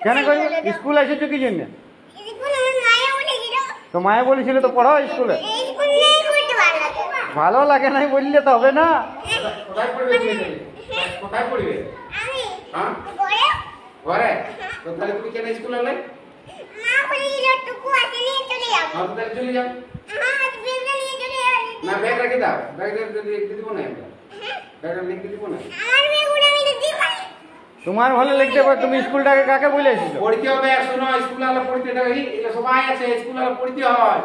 কেন করবে? স্কুল এসেছো কি জন্য? তো মায়ে বলেছিল তো পড়াও স্কুলে। ভালো লাগে নাই বললে তো হবে না। কোথায় পড়বে তুমি? কোথায় পড়বে? হ্যাঁ ঘরে। তো তাহলে তুমি কেন স্কুলে এলে? হ্যাঁ তো তাহলে চলে যাও। না ব্যাগ রেখে দাও, ব্যাগ লিখতে দিব না আমরা, ব্যাগ লিখতে দিব না। তোমার ভালো লিখতে পারো, তুমি স্কুলটাকে কাকে বলে এসেছো? পড়তে হবে, শোনো স্কুলে আলো পড়তে দাও, এটা সবাই আছে স্কুলে আলো পড়তে হয়।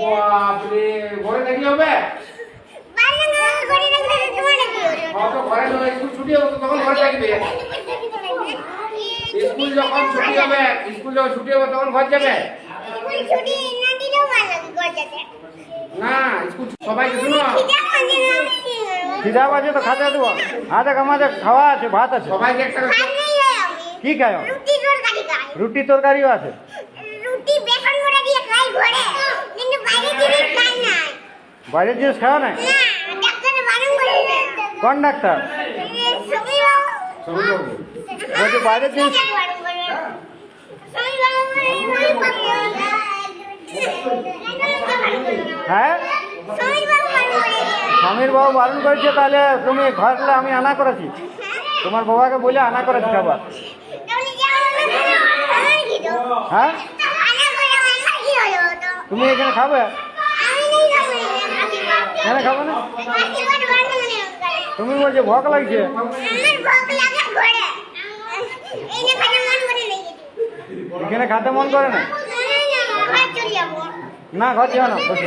বাপরে ঘরে থাকলে হবে? হ্যাঁ তো ঘরে চলে, স্কুল ছুটি হবে তো তখন ঘরে থাকবে। স্কুল যখন ছুটি হবে, স্কুল যখন ছুটি হবে তখন ঘর যাবে না। স্কুল সবাইকে শুনো, খিদা বাজে তো খাতে দেবো। হাতে আমাদের খাওয়া আছে, ভাত আছে। সবাইকে একটা কি খায়? রুটি তরকারিও আছে। বাইরের জিনিস খাওয়া নাই? কোন ডাক্তার বলছে বাইরের জিনিস? হ্যাঁ, স্বামীর বাবু বারণ করেছে, তাহলে তুমি ঘরলে আমি আনা করেছি, তোমার বাবাকে বলে আনা করেছি খাবার। হ্যাঁ, তুমি এখানে খাবে? কেন খাবে না? তুমি বলছো ভোক লাগছে। এখানে খাতে মন করে না? না ঘর যাও না, বসে।